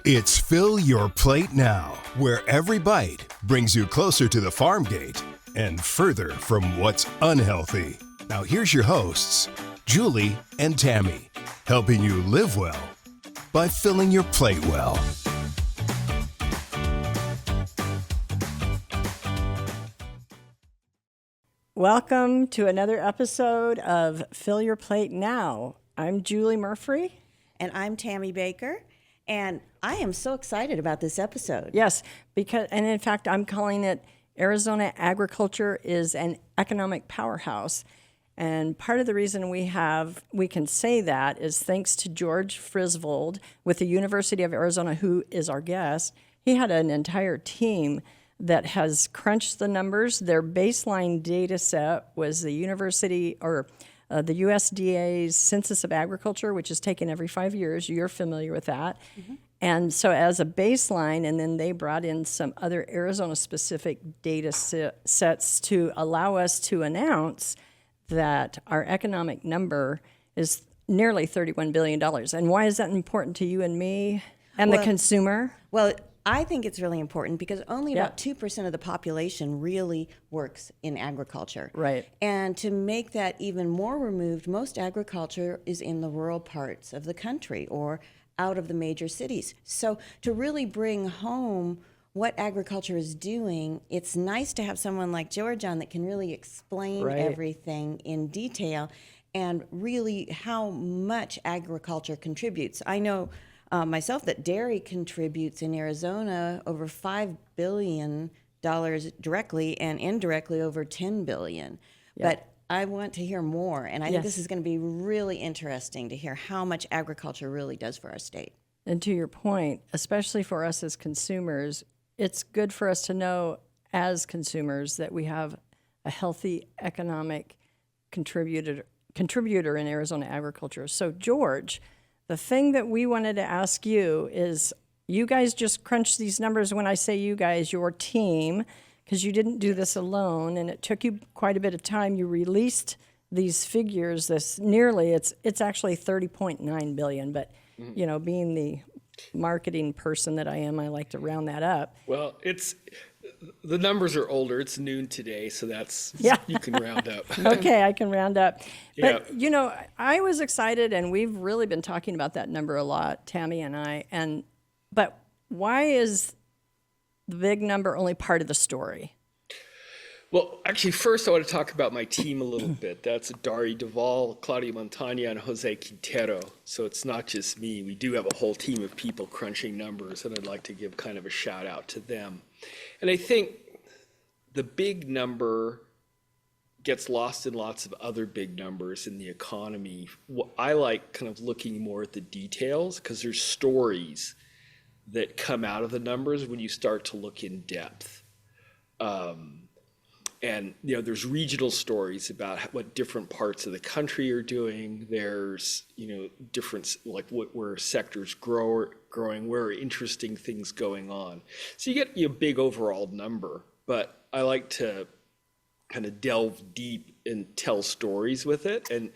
It's Fill Your Plate Now, where every bite brings you closer to the farm gate and further from what's unhealthy. Now here's your hosts, Julie and Tammy, helping you live well by filling your plate well. Welcome to another episode of Fill Your Plate Now. I'm Julie Murphy. And I'm Tammy Baker. And I am so excited about this episode. Yes, and in fact, I'm calling it Arizona Agriculture is an Economic Powerhouse. And part of the reason we can say that is thanks to George Frisvold with the University of Arizona, who is our guest. He had an entire team that has crunched the numbers. Their baseline data set was the university or the USDA's Census of Agriculture, which is taken every 5 years. You're familiar with that. Mm-hmm. And so as a baseline, and then they brought in some other Arizona-specific data sets to allow us to announce that our economic number is nearly $31 billion. And why is that important to you and me and the consumer? Well, I think it's really important because only about 2% of the population really works in agriculture. Right. And to make that even more removed, most agriculture is in the rural parts of the country or out of the major cities. So to really bring home what agriculture is doing, it's nice to have someone like George on that can really explain everything in detail and really how much agriculture contributes. I know myself that dairy contributes in Arizona over $5 billion directly and indirectly over $10 billion. Yep. But I want to hear more, and I think this is going to be really interesting to hear how much agriculture really does for our state. And to your point, especially for us as consumers, it's good for us to know as consumers that we have a healthy economic contributor in Arizona agriculture. So George, the thing that we wanted to ask you is, you guys just crunched these numbers. When I say you guys, your team, because you didn't do this alone, and it took you quite a bit of time. You released these figures. It's actually $30.9 billion. But you know, being the marketing person that I am, I like to round that up. Well, the numbers are older. It's noon today, so you can round up. Okay, I can round up. But, you know, I was excited, and we've really been talking about that number a lot, Tammy and I. But why is the big number only part of the story? Well, actually, first I want to talk about my team a little bit. That's Dari Duvall, Claudia Montagna, and Jose Quintero. So it's not just me. We do have a whole team of people crunching numbers, and I'd like to give kind of a shout out to them. And I think the big number gets lost in lots of other big numbers in the economy. I like kind of looking more at the details because there's stories that come out of the numbers when you start to look in depth. And you know, there's regional stories about what different parts of the country are doing. There's, you know, different, like where sectors growing, where are interesting things going on. So you get a big overall number, but I like to kind of delve deep and tell stories with it. And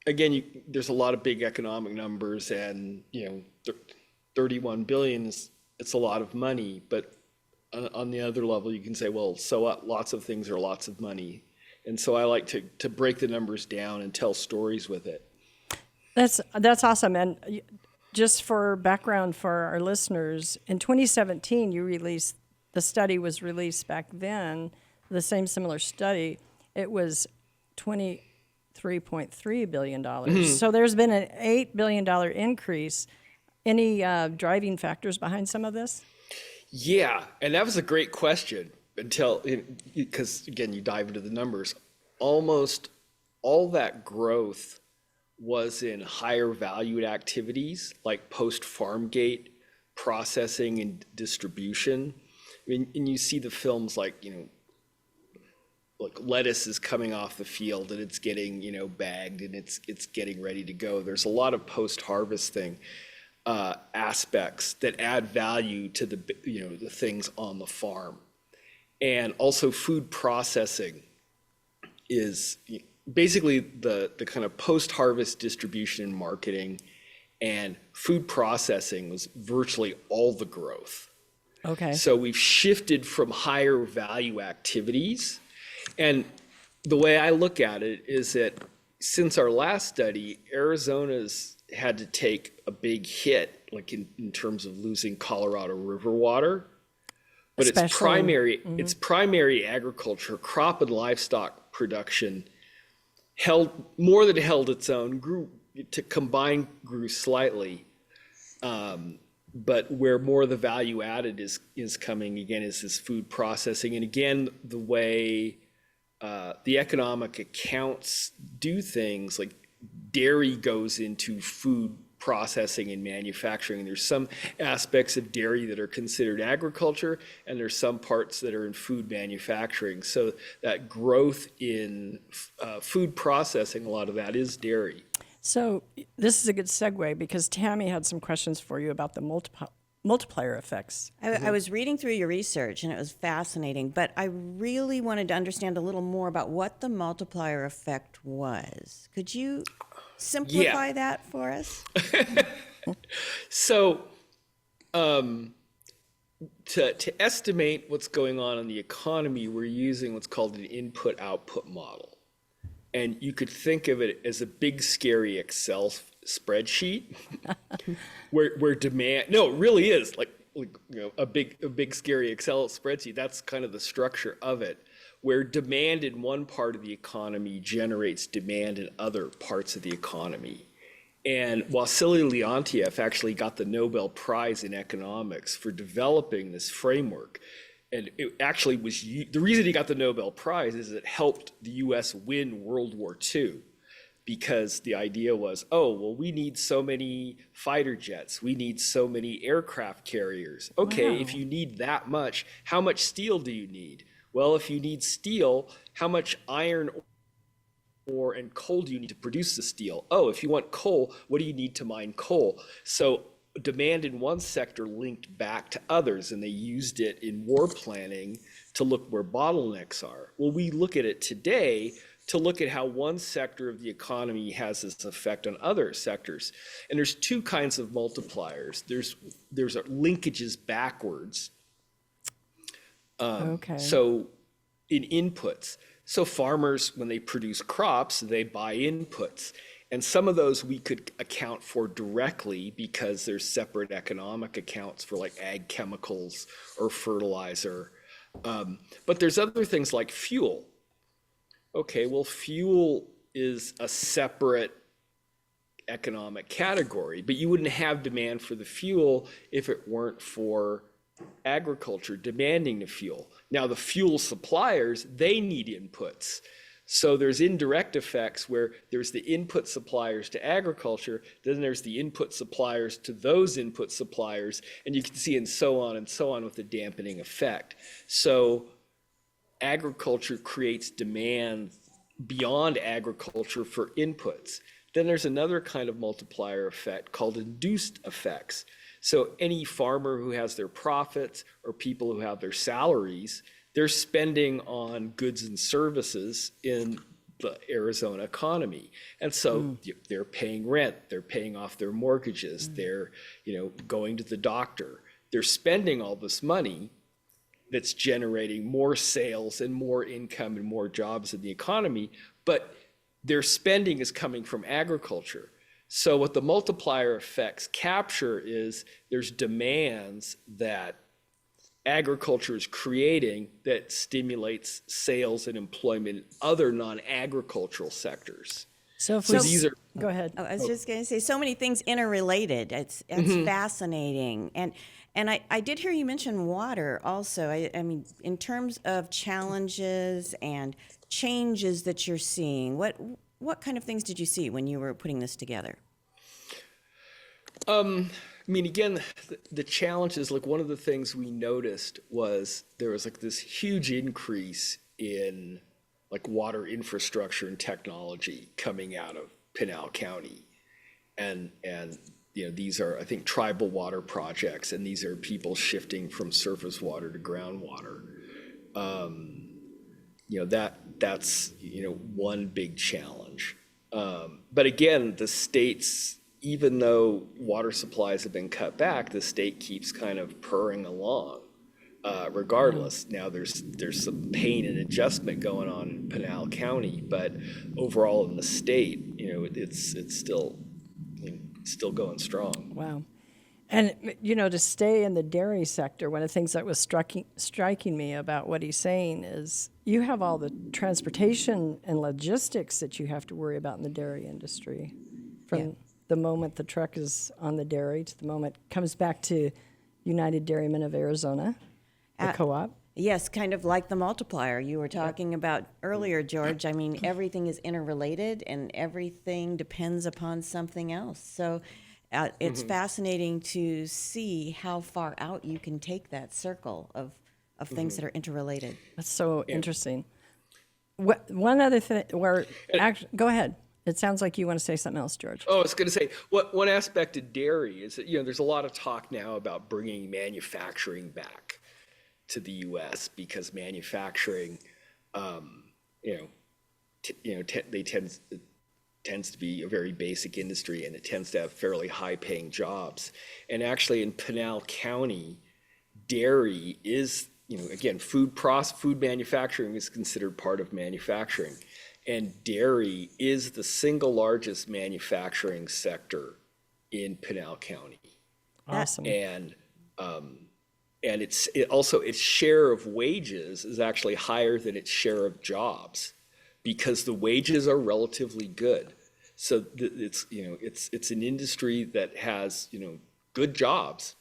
again, there's a lot of big economic numbers, and you know, 31 billion it's a lot of money, but on the other level, you can say, well, so what? Lots of things are lots of money. And so I like to break the numbers down and tell stories with it. That's awesome. And just for background for our listeners, in 2017, the study was released back then, the same similar study. It was $23.3 billion. Mm-hmm. So there's been an $8 billion increase. Any driving factors behind some of this? Yeah, and that was a great question because, again, you dive into the numbers. Almost all that growth was in higher valued activities like post-farm gate processing and distribution. I mean, and you see the films like, you know, like lettuce is coming off the field and it's getting, you know, bagged and it's getting ready to go. There's a lot of post-harvesting aspects that add value to the things on the farm. And also food processing is basically the kind of post-harvest distribution and marketing and food processing was virtually all the growth. Okay. So we've shifted from higher value activities. And the way I look at it is that since our last study, Arizona's had to take a big hit, like in terms of losing Colorado River water. But its primary agriculture, crop and livestock production, held its own, grew slightly. But where more of the value added is coming again is this food processing. And again, the way the economic accounts do things, like dairy goes into food processing and manufacturing. There's some aspects of dairy that are considered agriculture, and there's some parts that are in food manufacturing. So that growth in food processing, a lot of that is dairy. So this is a good segue because Tammy had some questions for you about the multiplier effects. I was reading through your research and it was fascinating, but I really wanted to understand a little more about what the multiplier effect was. Could you simplify that for us? So to estimate what's going on in the economy, we're using what's called an input-output model. And you could think of it as a big, scary Excel spreadsheet where demand, no, it really is like a big, scary Excel spreadsheet. That's kind of the structure of it, where demand in one part of the economy generates demand in other parts of the economy. And Wassily Leontief actually got the Nobel Prize in economics for developing this framework. And it actually was, the reason he got the Nobel Prize is it helped the US win World War II, because the idea was, oh, well, we need so many fighter jets, we need so many aircraft carriers. Okay, Wow. If you need that much, how much steel do you need? Well, if you need steel, how much iron ore and coal do you need to produce the steel? Oh, if you want coal, what do you need to mine coal? So demand in one sector linked back to others, and they used it in war planning to look where bottlenecks are. Well, we look at it today to look at how one sector of the economy has this effect on other sectors. And there's two kinds of multipliers. There's linkages backwards. Okay. So in inputs, so farmers, when they produce crops, they buy inputs. And some of those we could account for directly because there's separate economic accounts for like ag chemicals or fertilizer. But there's other things like fuel. Okay, well, fuel is a separate economic category, but you wouldn't have demand for the fuel if it weren't for agriculture demanding the fuel. Now, the fuel suppliers, they need inputs. So there's indirect effects where there's the input suppliers to agriculture, then there's the input suppliers to those input suppliers, and you can see and so on with the dampening effect. So agriculture creates demand beyond agriculture for inputs. Then there's another kind of multiplier effect called induced effects. So any farmer who has their profits or people who have their salaries, they're spending on goods and services in the Arizona economy. And so they're paying rent, they're paying off their mortgages, they're going to the doctor. They're spending all this money that's generating more sales and more income and more jobs in the economy, but their spending is coming from agriculture. So what the multiplier effects capture is there's demands that agriculture is creating that stimulates sales and employment in other non-agricultural sectors. So if go ahead. I was just going to say, so many things interrelated. It's fascinating. And I did hear you mention water also. I mean, in terms of challenges and changes that you're seeing, what kind of things did you see when you were putting this together? I mean, again, the challenge is like one of the things we noticed was there was like this huge increase in like water infrastructure and technology coming out of Pinal County. And these are, I think, tribal water projects, and these are people shifting from surface water to groundwater. That's one big challenge. But again, the state's even though water supplies have been cut back, the state keeps kind of purring along. Regardless, now there's some pain and adjustment going on in Pinal County, but overall in the state, it's still still going strong. Wow. And, to stay in the dairy sector, one of the things that was striking me about what he's saying is you have all the transportation and logistics that you have to worry about in the dairy industry. From the moment the truck is on the dairy to the moment it comes back to United Dairymen of Arizona, the co-op. Yes, kind of like the multiplier you were talking about earlier, George. I mean, everything is interrelated and everything depends upon something else. So it's fascinating to see how far out you can take that circle of things that are interrelated. That's so interesting. One other thing, go ahead. It sounds like you want to say something else, George. Oh, I was going to say, one aspect of dairy is that, there's a lot of talk now about bringing manufacturing back to the U.S. because manufacturing, tends to be a very basic industry, and it tends to have fairly high-paying jobs. And actually, in Pinal County, dairy is, again, food manufacturing is considered part of manufacturing, and dairy is the single largest manufacturing sector in Pinal County. Awesome. And its share of wages is actually higher than its share of jobs, because the wages are relatively good. So it's an industry that has good jobs.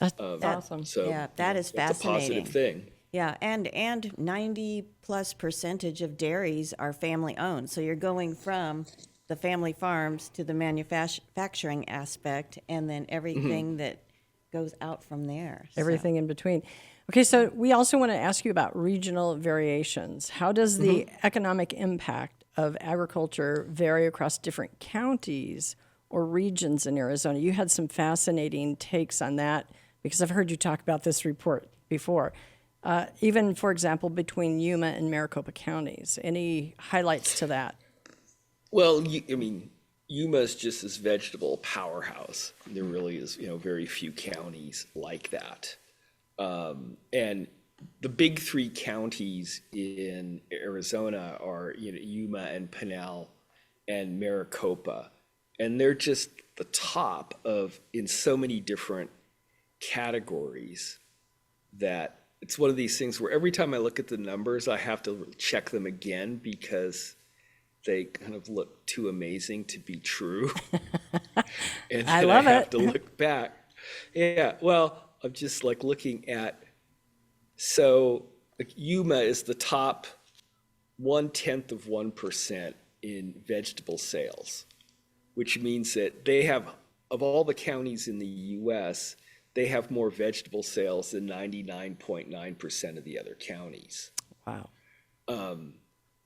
That's awesome. So yeah, that is that's fascinating. a positive thing. Yeah, and 90+% of dairies are family owned. So you're going from the family farms to the manufacturing aspect, and then everything that goes out from there. Everything in between. Okay, so we also want to ask you about regional variations. How does the economic impact of agriculture vary across different counties or regions in Arizona? You had some fascinating takes on that, because I've heard you talk about this report before. Even, for example, between Yuma and Maricopa counties. Any highlights to that? Well, Yuma is just this vegetable powerhouse. There really is, very few counties like that. And the big three counties in Arizona are, Yuma and Pinal and Maricopa. And they're just the top in so many different categories that it's one of these things where every time I look at the numbers, I have to check them again because they kind of look too amazing to be true. And then I have to look back. Yeah, well, I'm just looking at, Yuma is the top 0.1% in vegetable sales, which means that they have, of all the counties in the U.S., they have more vegetable sales than 99.9% of the other counties. Wow.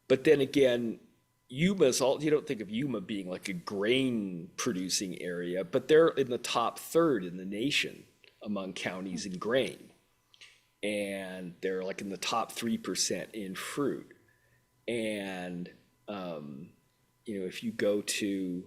But then again, you don't think of Yuma being like a grain producing area, but they're in the top third in the nation among counties in grain. And they're in the top 3% in fruit. And, if you go to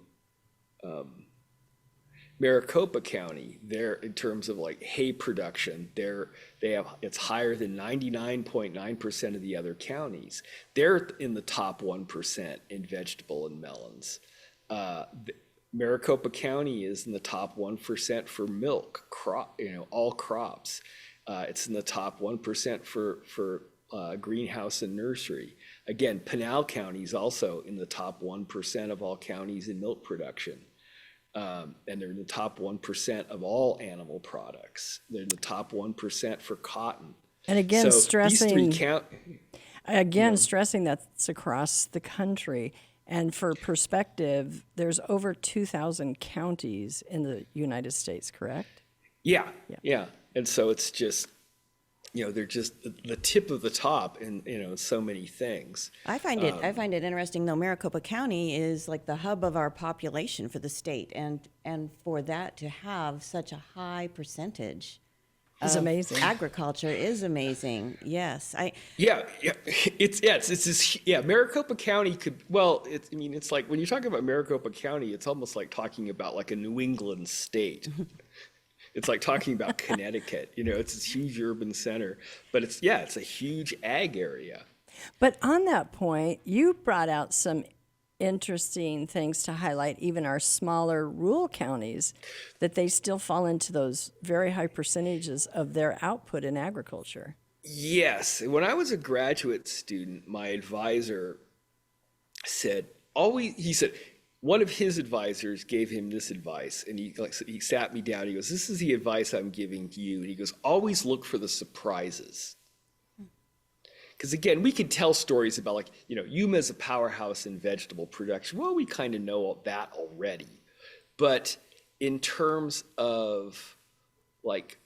Maricopa County, they're, in terms of hay production, it's higher than 99.9% of the other counties. They're in the top 1% in vegetable and melons. Maricopa County is in the top 1% for milk, all crops. It's in the top 1% for greenhouse and nursery. Again, Pinal County is also in the top 1% of all counties in milk production. And they're in the top 1% of all animal products. They're in the top 1% for cotton. And again, stressing stressing that's across the country. And for perspective, there's over 2,000 counties in the United States, correct? Yeah. And so it's just, they're just the tip of the top in, so many things. I find it interesting, though. Maricopa County is like the hub of our population for the state, and for that to have such a high percentage It's amazing. Agriculture is amazing. Yes, It's this, Maricopa County it's like when you talk about Maricopa County, it's almost like talking about like a New England state. It's like talking about Connecticut. It's this huge urban center, but it's a huge ag area. But on that point, you brought out some interesting things to highlight, even our smaller rural counties, that they still fall into those very high percentages of their output in agriculture. Yes. When I was a graduate student, my advisor said, one of his advisors gave him this advice, and he sat me down. He goes, "This is the advice I'm giving you." And he goes, "Always look for the surprises." Because again, we could tell stories about Yuma is a powerhouse in vegetable production. Well, we kind of know that already. But in terms of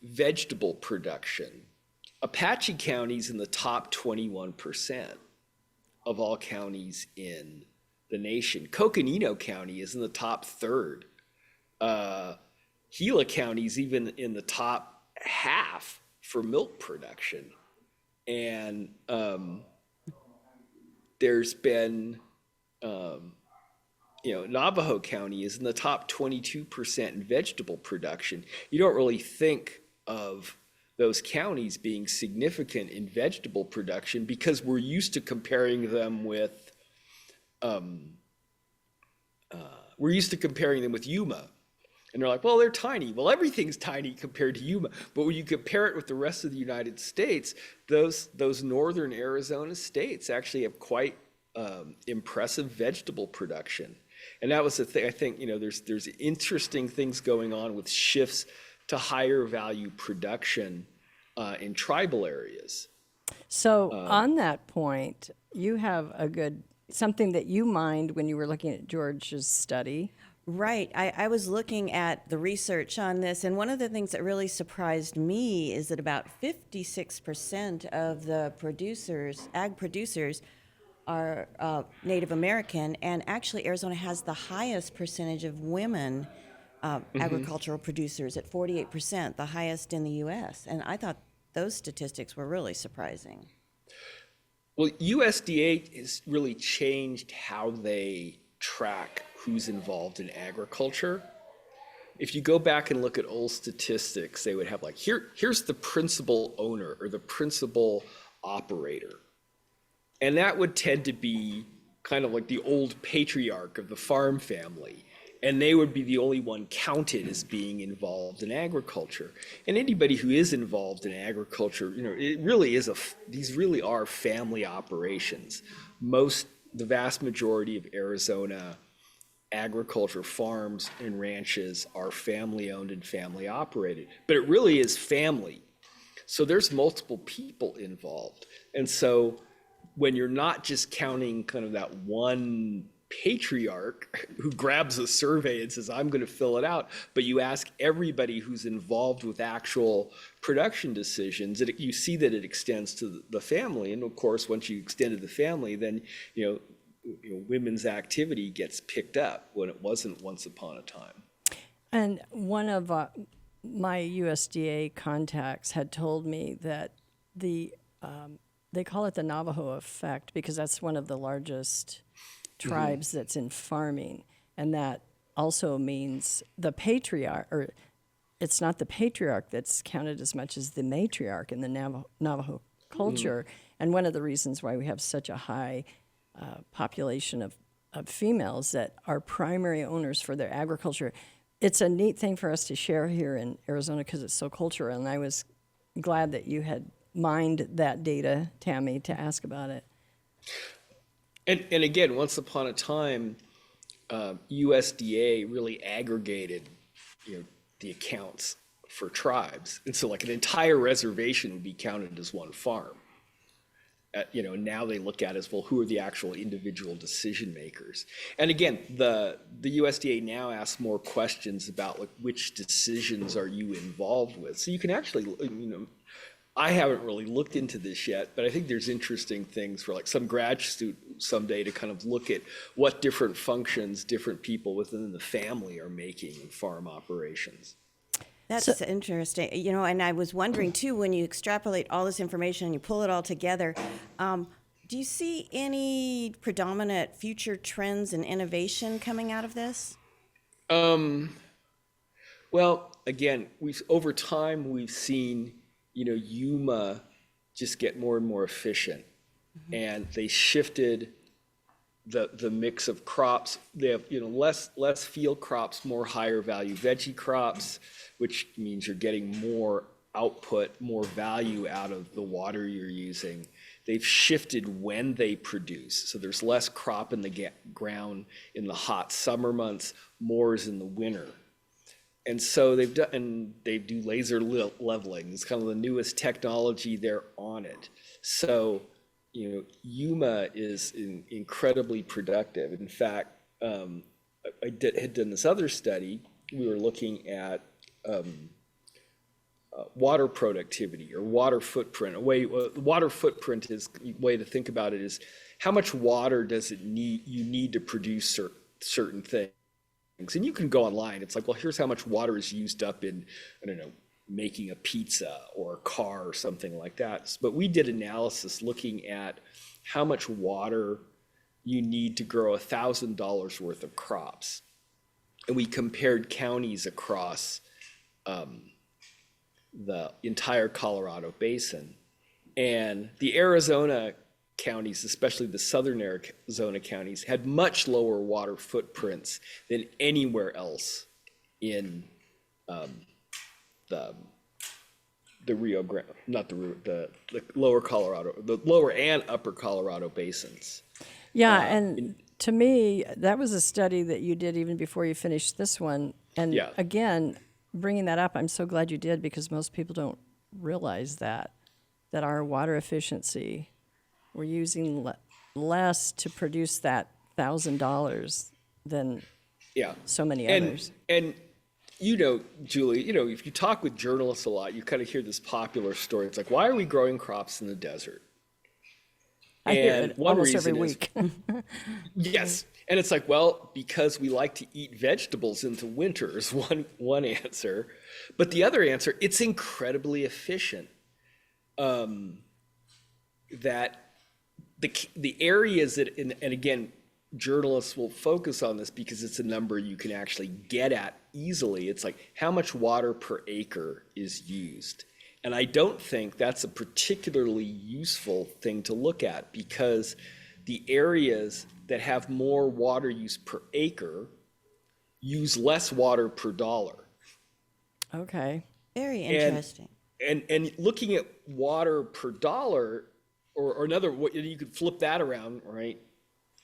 vegetable production, Apache County's in the top 21% of all counties in the nation. Coconino County is in the top third. Gila County's even in the top half for milk production. And there's been, Navajo County is in the top 22% in vegetable production. You don't really think of those counties being significant in vegetable production because we're used to comparing them with, Yuma. And they're like, well, they're tiny. Well, everything's tiny compared to Yuma. But when you compare it with the rest of the United States, those northern Arizona states actually have quite impressive vegetable production. And that was the thing. I think there's interesting things going on with shifts to higher value production in tribal areas. So on that point, you have something that you mined when you were looking at George's study. Right. I was looking at the research on this, and one of the things that really surprised me is that about 56% of the ag producers, are Native American, and actually Arizona has the highest percentage of women agricultural producers at 48%, the highest in the U.S. And I thought those statistics were really surprising. Well, USDA has really changed how they track who's involved in agriculture. If you go back and look at old statistics, they would have here's the principal owner or the principal operator. And that would tend to be kind of like the old patriarch of the farm family. And they would be the only one counted as being involved in agriculture. And anybody who is involved in agriculture, these really are family operations. The vast majority of Arizona agriculture farms and ranches are family owned and family operated, but it really is family. So there's multiple people involved. And so when you're not just counting kind of that one patriarch who grabs a survey and says, I'm going to fill it out, but you ask everybody who's involved with actual production decisions, you see that it extends to the family. And of course, once you extend to the family, then, women's activity gets picked up when it wasn't once upon a time. And one of my USDA contacts had told me that they call it the Navajo effect because that's one of the largest tribes that's in farming, and that also means the patriarch, or it's not the patriarch that's counted as much as the matriarch in the Navajo culture. And one of the reasons why we have such a high population of females that are primary owners for their agriculture. It's a neat thing for us to share here in Arizona because it's so cultural, and I was glad that you had mined that data, Tammy, to ask about it. And again, once upon a time, USDA really aggregated, the accounts for tribes, and so an entire reservation would be counted as one farm. Now they look at as well, who are the actual individual decision makers? And again, the USDA now asks more questions about which decisions are you involved with. So you can actually, I haven't really looked into this yet, but I think there's interesting things for some grad student someday to kind of look at what different functions different people within the family are making in farm operations. That's interesting. And I was wondering too, when you extrapolate all this information and you pull it all together, do you see any predominant future trends and innovation coming out of this? Well, again, over time we've seen, Yuma just get more and more efficient, and they shifted the mix of crops. They have less field crops, more higher value veggie crops, which means you're getting more output, more value out of the water you're using. They've shifted when they produce, so there's less crop in the ground in the hot summer months, more is in the winter. And so they do laser leveling. It's kind of the newest technology. They're on it. So, Yuma is incredibly productive. In fact, I had done this other study. We were looking at water productivity or water footprint. Water footprint is a way to think about it is how much water does you need to produce certain things. And you can go online. It's like, well, here's how much water is used up in, I don't know, making a pizza or a car or something like that. But we did analysis looking at how much water you need to grow $1,000 worth of crops. And we compared counties across the entire Colorado basin. And the Arizona counties, especially the southern Arizona counties, had much lower water footprints than anywhere else in the Rio Grande, not the lower Colorado, the lower and upper Colorado basins. Yeah, and to me, that was a study that you did even before you finished this one. And again, bringing that up, I'm so glad you did, because most people don't realize that our water efficiency, we're using less to produce that $1,000 than so many others. And Julie, if you talk with journalists a lot, you kind of hear this popular story. It's like, why are we growing crops in the desert? I hear it almost every week. Yes. And it's like, well, because we like to eat vegetables in the winter is one answer. But the other answer, it's incredibly efficient. That the areas that, and again, journalists will focus on this because it's a number you can actually get at easily. It's like how much water per acre is used. And I don't think that's a particularly useful thing to look at, because the areas that have more water use per acre use less water per dollar. Okay. Very interesting. And looking at water per dollar, or another, you could flip that around, right?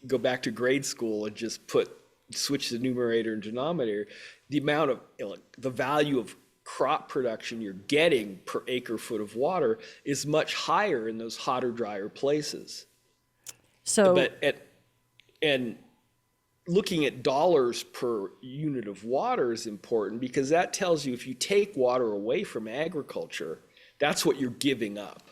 Go back to grade school and just switch the numerator and denominator. The amount of, the value of crop production you're getting per acre foot of water is much higher in those hotter, drier places. So, and looking at dollars per unit of water is important, because that tells you if you take water away from agriculture, that's what you're giving up.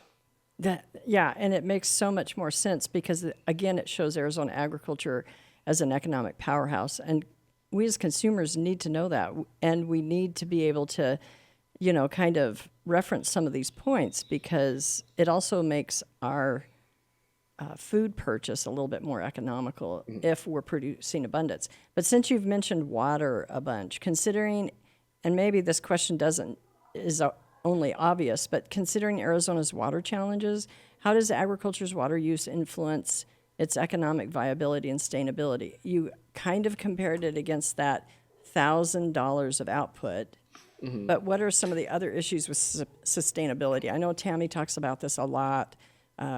And it makes so much more sense, because again, it shows Arizona agriculture as an economic powerhouse, and we as consumers need to know that, and we need to be able to, kind of reference some of these points, because it also makes our food purchase a little bit more economical if we're producing abundance. But since you've mentioned water a bunch, considering, and maybe this question is only obvious, but considering Arizona's water challenges, how does agriculture's water use influence its economic viability and sustainability? You kind of compared it against that $1,000 of output, but what are some of the other issues with sustainability? I know Tammy talks about this a lot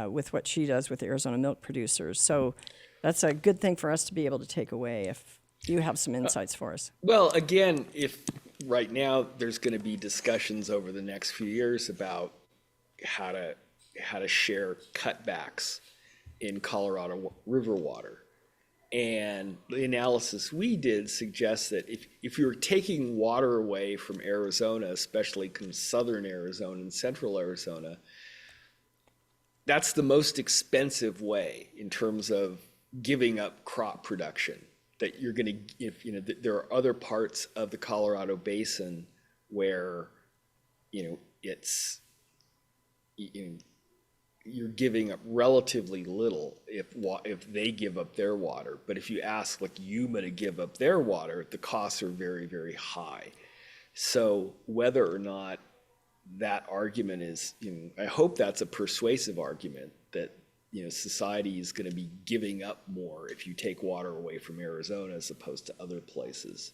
with what she does with the Arizona milk producers, so that's a good thing for us to be able to take away if you have some insights for us. Well, again, if right now there's going to be discussions over the next few years about how to share cutbacks in Colorado River water. And the analysis we did suggests that if you're taking water away from Arizona, especially southern Arizona and central Arizona, that's the most expensive way in terms of giving up crop production. That you're going to, there are other parts of the Colorado Basin where, it's, you're giving up relatively little if they give up their water. But if you ask like Yuma to give up their water, the costs are very, very high. So whether or not that argument is, I hope that's a persuasive argument that, society is going to be giving up more if you take water away from Arizona as opposed to other places.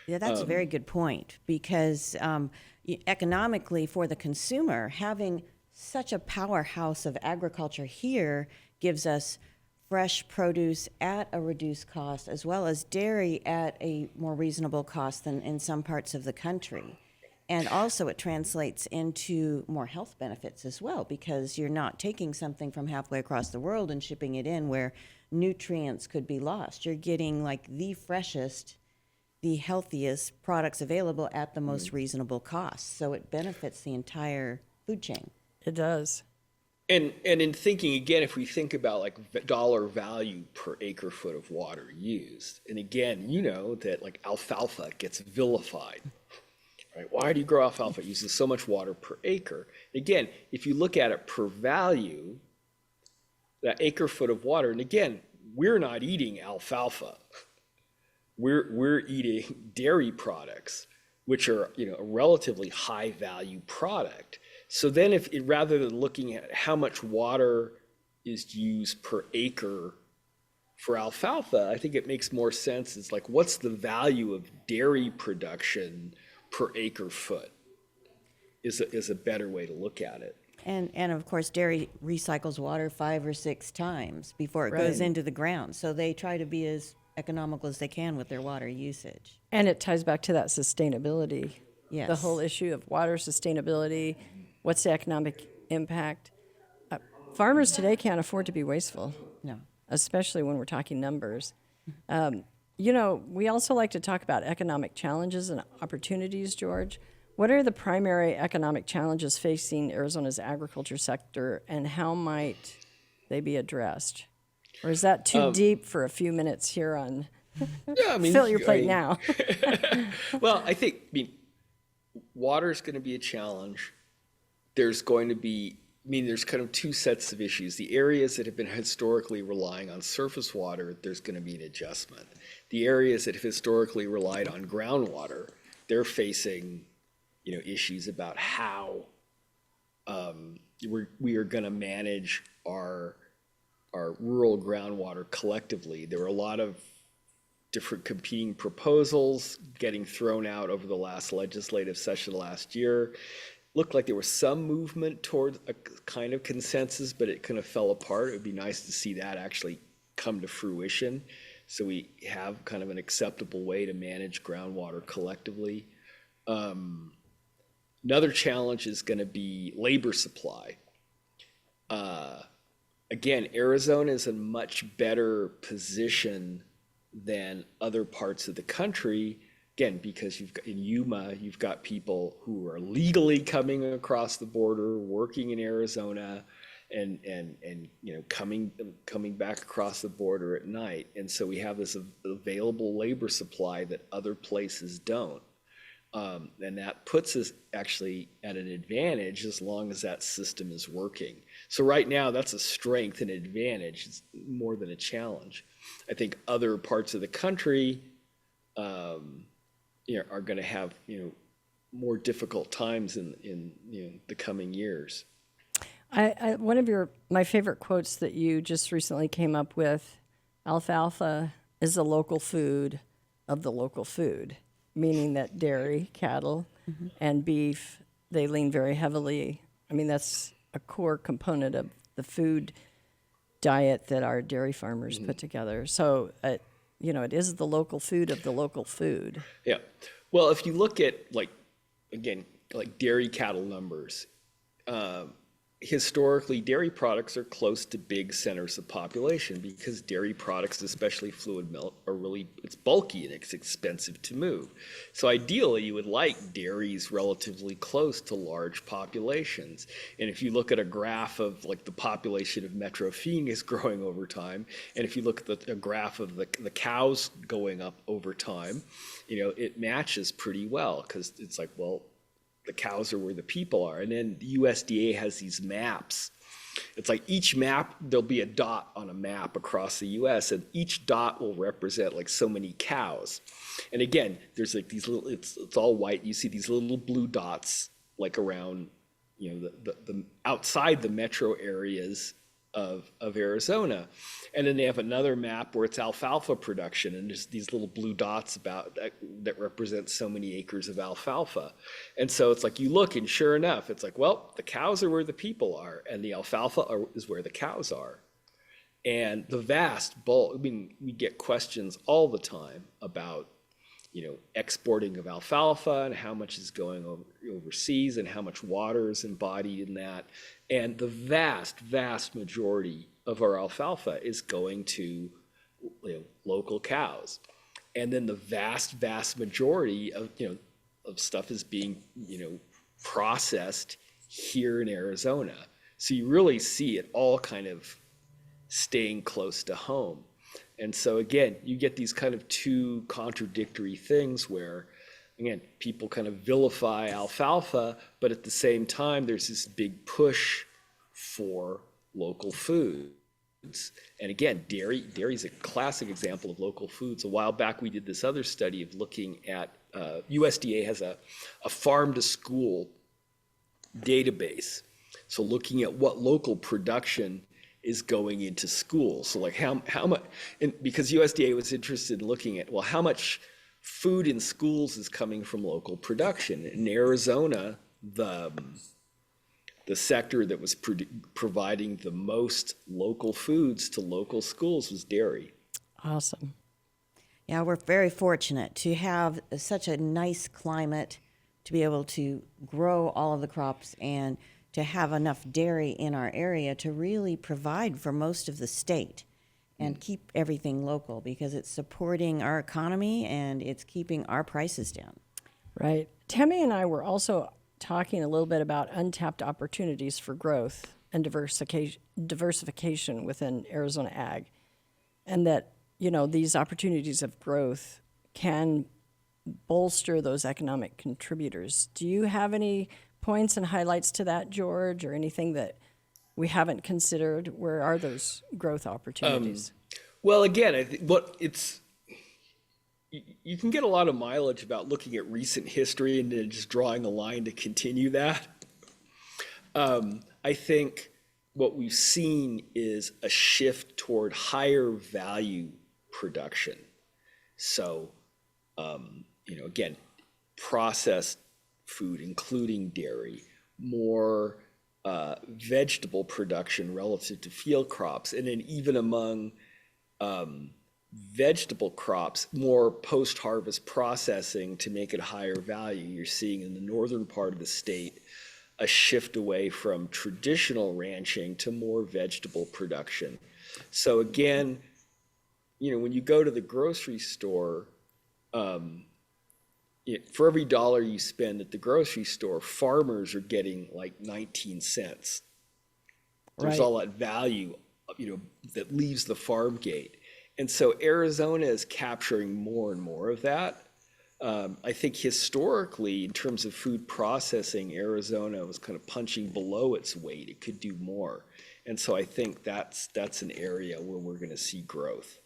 That's a very good point, because economically for the consumer, having such a powerhouse of agriculture here gives us fresh produce at a reduced cost, as well as dairy at a more reasonable cost than in some parts of the country. And also it translates into more health benefits as well, because you're not taking something from halfway across the world and shipping it in where nutrients could be lost. You're getting like the freshest, the healthiest products available at the most reasonable cost. So it benefits the entire food chain. It does. And in thinking, again, if we think about like dollar value per acre foot of water used, and again, that like alfalfa gets vilified, right? Why do you grow alfalfa? It uses so much water per acre. Again, if you look at it per value, that acre foot of water, and again, we're not eating alfalfa. We're eating dairy products, which are, a relatively high value product. So then rather than looking at how much water is used per acre for alfalfa, I think it makes more sense. It's like, what's the value of dairy production per acre foot is a better way to look at it. And of course, dairy recycles water 5 or 6 times before it goes into the ground. So they try to be as economical as they can with their water usage. And it ties back to that sustainability. Yes. The whole issue of water sustainability. What's the economic impact? Farmers today can't afford to be wasteful. No. Especially when we're talking numbers. We also like to talk about economic challenges and opportunities, George. What are the primary economic challenges facing Arizona's agriculture sector, and how might they be addressed? Or is that too deep for a few minutes here on Fill Your Plate Now? Well, I think, water is going to be a challenge. There's going to be, there's kind of 2 sets of issues. The areas that have been historically relying on surface water, there's going to be an adjustment. The areas that have historically relied on groundwater, they're facing, issues about how we are going to manage our rural groundwater collectively. There were a lot of different competing proposals getting thrown out over the last legislative session last year. Looked like there was some movement toward a kind of consensus, but it kind of fell apart. It would be nice to see that actually come to fruition, so we have kind of an acceptable way to manage groundwater collectively. Another challenge is going to be labor supply. Again, Arizona is in a much better position than other parts of the country. Again, because in Yuma, you've got people who are legally coming across the border, working in Arizona, and coming back across the border at night. And so we have this available labor supply that other places don't. And that puts us actually at an advantage as long as that system is working. So right now, that's a strength and advantage. It's more than a challenge. I think other parts of the country are going to have more difficult times in the coming years. One of my favorite quotes that you just recently came up with: alfalfa is the local food of the local food, meaning that dairy, cattle, and beef, they lean very heavily. That's a core component of the food diet that our dairy farmers put together. So it is the local food of the local food. Yeah. Well, if you look at dairy cattle numbers, historically dairy products are close to big centers of population because dairy products, especially fluid milk, it's bulky and it's expensive to move. So ideally you would like dairies relatively close to large populations. And if you look at a graph of the population of Metro Phoenix growing over time, and if you look at a graph of the cows going up over time, it matches pretty well, because it's the cows are where the people are. And then the USDA has these maps. It's like each map, there'll be a dot on a map across the US, and each dot will represent like so many cows. And again, there's like these little, it's all white. You see these little blue dots like around, the outside the metro areas of Arizona. And then they have another map where it's alfalfa production, and there's these little blue dots about that represent so many acres of alfalfa. And so it's like you look, and sure enough, it's like, well, the cows are where the people are, and the alfalfa is where the cows are. And the vast bulk, I mean, we get questions all the time about, exporting of alfalfa and how much is going overseas and how much water is embodied in that. And the vast, vast majority of our alfalfa is going to local cows. And then the vast, vast majority of, of stuff is being, processed here in Arizona. So you really see it all kind of staying close to home. And so again, you get these kind of two contradictory things where, again, people kind of vilify alfalfa, but at the same time, there's this big push for local foods. And again, dairy is a classic example of local foods. A while back, we did this other study of looking at, USDA has a farm to school database. So looking at what local production is going into schools. So like how much, and because USDA was interested in looking at, well, how much food in schools is coming from local production. In Arizona, the sector that was providing the most local foods to local schools was dairy. Awesome. Yeah, we're very fortunate to have such a nice climate to be able to grow all of the crops and to have enough dairy in our area to really provide for most of the state and keep everything local, because it's supporting our economy and it's keeping our prices down. Right. Tammy and I were also talking a little bit about untapped opportunities for growth and diversification within Arizona ag, and that, these opportunities of growth can bolster those economic contributors. Do you have any points and highlights to that, George, or anything that we haven't considered? Where are those growth opportunities? Well, again, I think you can get a lot of mileage about looking at recent history and then just drawing a line to continue that. I think what we've seen is a shift toward higher value production. So, again, processed food, including dairy, more vegetable production relative to field crops, and then even among vegetable crops, more post-harvest processing to make it higher value. You're seeing in the northern part of the state a shift away from traditional ranching to more vegetable production. So again, when you go to the grocery store, for every dollar you spend at the grocery store, farmers are getting like 19 cents. There's all that value, that leaves the farm gate. And so Arizona is capturing more and more of that. I think historically, in terms of food processing, Arizona was kind of punching below its weight. It could do more. And so I think that's an area where we're going to see growth.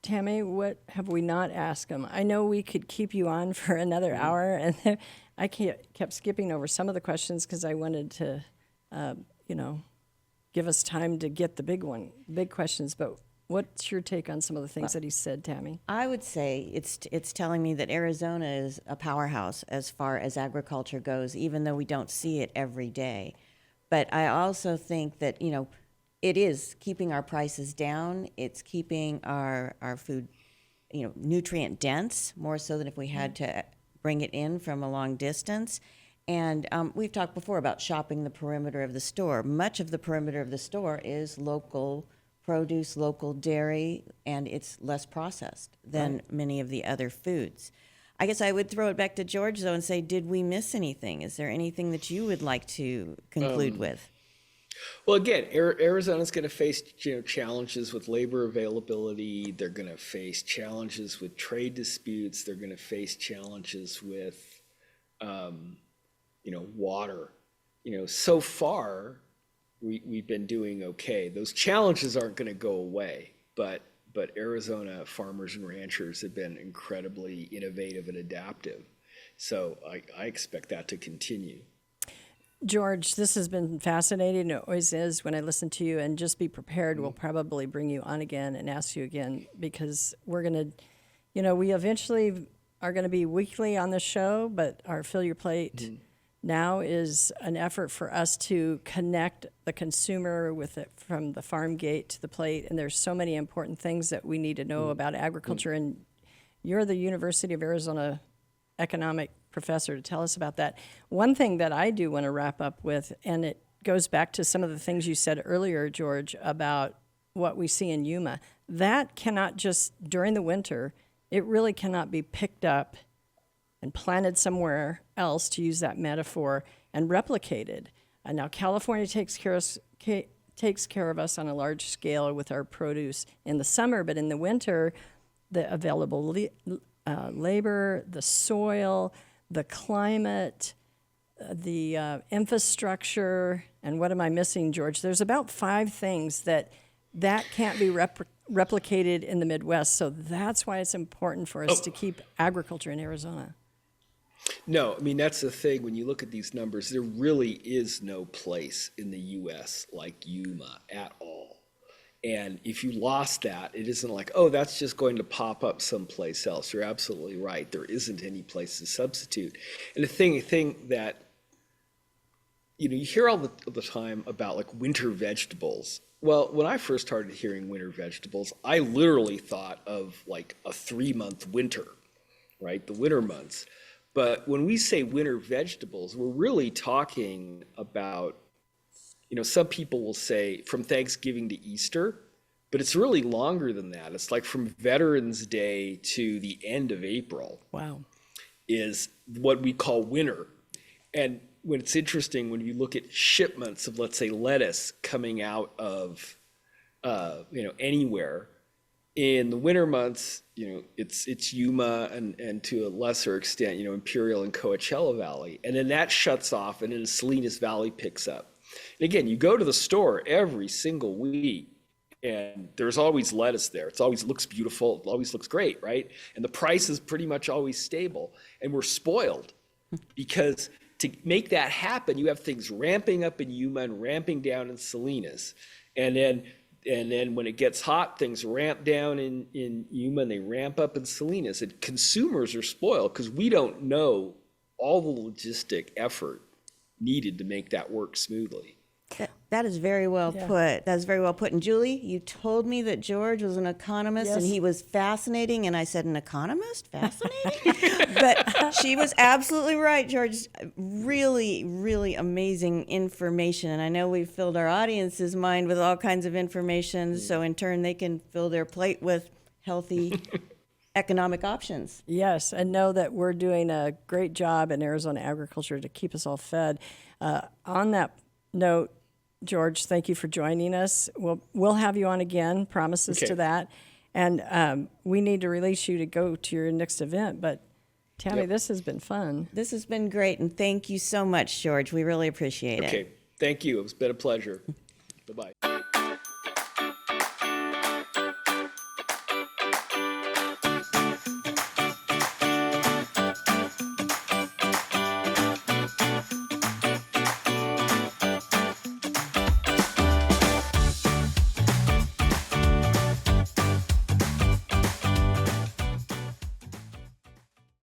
Tammy, what have we not asked them? I know we could keep you on for another hour, and I kept skipping over some of the questions because I wanted to, give us time to get the big questions. But what's your take on some of the things that he said, Tammy? I would say it's telling me that Arizona is a powerhouse as far as agriculture goes, even though we don't see it every day. But I also think that, it is keeping our prices down. It's keeping our food, nutrient dense, more so than if we had to bring it in from a long distance. And we've talked before about shopping the perimeter of the store. Much of the perimeter of the store is local produce, local dairy, and it's less processed than many of the other foods. I guess I would throw it back to George, though, and say, did we miss anything? Is there anything that you would like to conclude with? Well, again, Arizona's going to face challenges with labor availability. They're going to face challenges with trade disputes. They're going to face challenges with water. So far we've been doing okay. Those challenges aren't going to go away, but Arizona farmers and ranchers have been incredibly innovative and adaptive. So I expect that to continue. George, this has been fascinating. It always is when I listen to you, and just be prepared. We'll probably bring you on again and ask you again, because we're going to, we eventually are going to be weekly on the show, but our Fill Your Plate now is an effort for us to connect the consumer with it from the farm gate to the plate. And there's so many important things that we need to know about agriculture. And you're the University of Arizona economic professor to tell us about that. One thing that I do want to wrap up with, and it goes back to some of the things you said earlier, George, about what we see in Yuma. That cannot just, during the winter, it really cannot be picked up and planted somewhere else, to use that metaphor, and replicated. And now California takes care of us on a large scale with our produce in the summer, but in the winter, the available labor, the soil, the climate, the infrastructure, and what am I missing, George? There's about 5 things that can't be replicated in the Midwest. So that's why it's important for us to keep agriculture in Arizona. No, that's the thing. When you look at these numbers, there really is no place in the U.S. like Yuma at all. And if you lost that, it isn't like, that's just going to pop up someplace else. You're absolutely right. There isn't any place to substitute. And the thing that, you hear all the time about like winter vegetables. Well, when I first started hearing winter vegetables, I literally thought of like a 3-month winter, right? The winter months. But when we say winter vegetables, we're really talking about, some people will say from Thanksgiving to Easter, but it's really longer than that. It's like from Veterans Day to the end of April. Wow. Is what we call winter. And when it's interesting, when you look at shipments of, let's say, lettuce coming out of, anywhere, in the winter months, it's Yuma and to a lesser extent, Imperial and Coachella Valley. And then that shuts off, and then Salinas Valley picks up. And again, you go to the store every single week, and there's always lettuce there. It always looks beautiful. It always looks great, right? And the price is pretty much always stable. And we're spoiled because to make that happen, you have things ramping up in Yuma and ramping down in Salinas. And then when it gets hot, things ramp down in Yuma and they ramp up in Salinas. And consumers are spoiled because we don't know all the logistic effort needed to make that work smoothly. That is very well put. That is very well put. And Julie, you told me that George was an economist and he was fascinating. And I said, an economist? Fascinating? But she was absolutely right, George. Really, really amazing information. And I know we've filled our audience's mind with all kinds of information. So in turn, they can fill their plate with healthy economic options. Yes, and know that we're doing a great job in Arizona agriculture to keep us all fed. On that note, George, thank you for joining us. We'll have you on again, promises to that. And we need to release you to go to your next event. But Tammy, this has been fun. This has been great, and thank you so much, George. We really appreciate it. Okay, thank you. It's been a pleasure. Bye-bye.